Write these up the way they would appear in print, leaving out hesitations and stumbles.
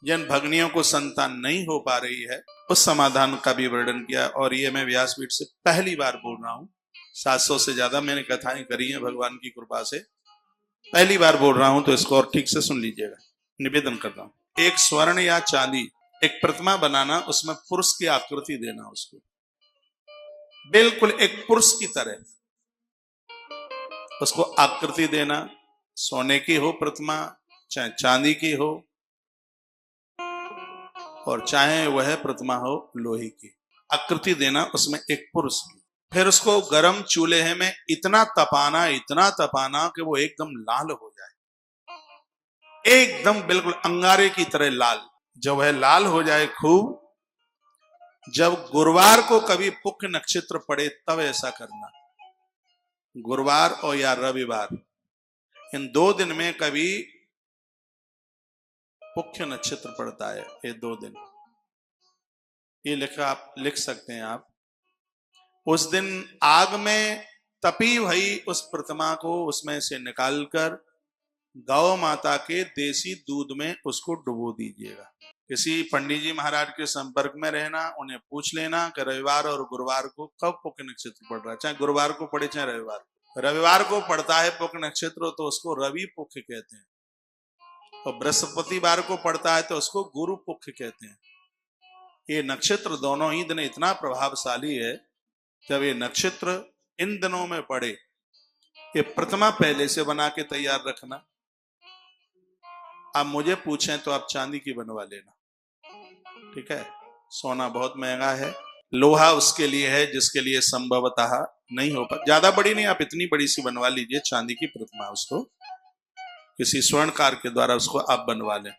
जिन भगनियों को संतान नहीं हो पा रही है, उस समाधान का भी वर्णन किया। और ये मैं व्यासपीठ से पहली बार बोल रहा हूं, 700 से ज्यादा मैंने कथाएं करी हैं भगवान की कृपा से, पहली बार बोल रहा हूं, तो इसको और ठीक से सुन लीजिएगा। निवेदन करता हूं, एक स्वर्ण या चांदी एक प्रतिमा बनाना, उसमें पुरुष की आकृति देना, उसको बिल्कुल एक पुरुष की तरह उसको आकृति देना, सोने की हो प्रतिमा, चाहे चांदी की हो, और चाहे वह प्रतिमा हो लोहे की, आकृति देना उसमें एक पुरुष की। फिर उसको गरम चूल्हे में इतना तपाना कि वो एकदम लाल हो जाए, एकदम बिल्कुल अंगारे की तरह लाल। जब वह लाल हो जाए खूब, जब गुरुवार को कभी पुख्य नक्षत्र पड़े तब ऐसा करना, गुरुवार और या रविवार, इन 2 दिन में कभी पुख्य नक्षत्र पड़ता है, ये 2 दिन, ये लिखा आप लिख सकते हैं आप। उस दिन आग में तपी हुई उस प्रतिमा को उसमें से निकालकर गौ माता के देसी दूध में उसको डुबो दीजिएगा। किसी पंडित जी महाराज के संपर्क में रहना, उन्हें पूछ लेना कि रविवार और गुरुवार को कब पुख्य नक्षत्र पड़ रहा है, चाहे गुरुवार को पड़े चाहे रविवार को पड़ता है पुख्य नक्षत्र तो उसको रवि पुख्य कहते हैं, और बृहस्पतिवार को पड़ता है तो उसको गुरु पुख्य कहते हैं। ये नक्षत्र दोनों ही दिन इतना प्रभावशाली है, जब ये नक्षत्र इन दिनों में पड़े, ये प्रतिमा पहले से बना के तैयार रखना। आप मुझे पूछें तो आप चांदी की बनवा लेना, ठीक है, सोना बहुत महंगा है, लोहा उसके लिए है जिसके लिए संभवतः नहीं हो पा, ज्यादा बड़ी नहीं, आप इतनी बड़ी सी बनवा लीजिए चांदी की प्रतिमा, उसको किसी स्वर्णकार के द्वारा उसको आप बनवा लें।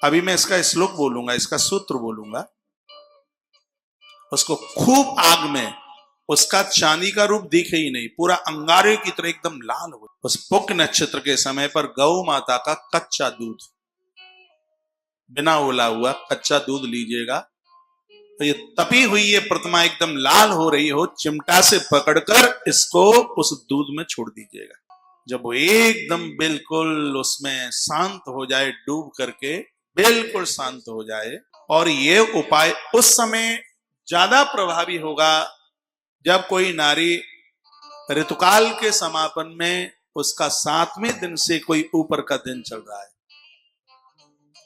अभी मैं इसका श्लोक बोलूंगा, इसका सूत्र बोलूंगा, उसको खूब आग में, उसका चांदी का रूप दिखे ही नहीं, पूरा अंगारे की तरह एकदम लाल हो। उस पुख्य नक्षत्र के समय पर गौ माता का कच्चा दूध, बिना उला हुआ कच्चा दूध लीजिएगा, तो ये तपी हुई ये प्रतिमा एकदम लाल हो रही हो, चिमटा से पकड़कर इसको उस दूध में छोड़ दीजिएगा। जब वो एकदम बिल्कुल उसमें शांत हो जाए, डूब करके बिल्कुल शांत हो जाए, और ये उपाय उस समय ज्यादा प्रभावी होगा जब कोई नारी ऋतुकाल के समापन में उसका 7वें दिन से कोई ऊपर का दिन चल रहा है,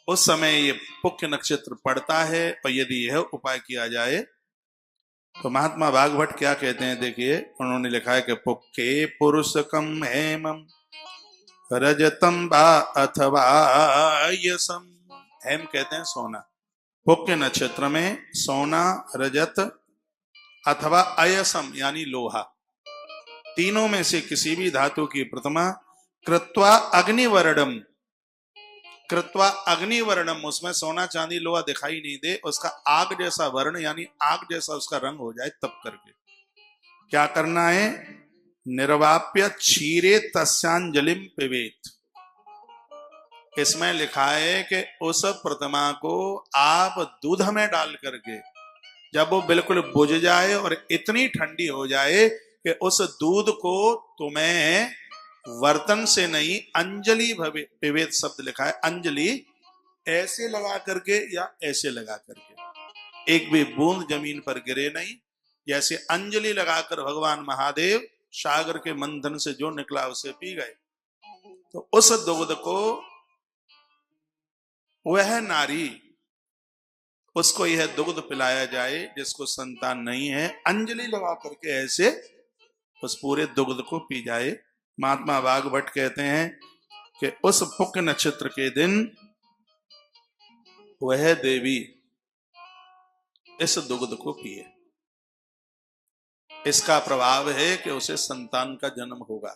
उस समय ये पुख्य नक्षत्र पड़ता है, और यदि यह उपाय किया जाए तो महात्मा भागवत क्या कहते हैं, देखिए उन्होंने लिखा है कि पुख्ये पुरुषकम हेमम रजतम बा अथवा यसम। हेम कहते हैं सोना, पुख्य नक्षत्र में सोना, रजत अथवा अयसम यानी लोहा, तीनों में से किसी भी धातु की प्रतिमा कृत्वा अग्निवर्णम, कृत्वा अग्निवर्णम, उसमें सोना चांदी लोहा दिखाई नहीं दे, उसका आग जैसा वर्ण यानी आग जैसा उसका रंग हो जाए, तब करके क्या करना है, निर्वाप्य क्षीरे तस्यांजलिम पिबेत। इसमें लिखा है कि उस प्रतिमा को आप दूध में डाल करके, जब वो बिल्कुल बुझ जाए और इतनी ठंडी हो जाए कि उस दूध को तुम्हें वर्तन से नहीं, अंजलि पिबेत शब्द लिखा है, अंजलि ऐसे लगा करके या ऐसे लगा करके, एक भी बूंद जमीन पर गिरे नहीं, जैसे अंजलि लगाकर भगवान महादेव सागर के मंथन से जो निकला उसे पी गए। तो उस दूध को वह नारी, उसको यह दुग्ध पिलाया जाए जिसको संतान नहीं है, अंजलि लगा करके ऐसे उस पूरे दुग्ध को पी जाए। महात्मा भागवत कहते हैं कि उस पुख्य नक्षत्र के दिन वह देवी इस दुग्ध को पिए, इसका प्रभाव है कि उसे संतान का जन्म होगा।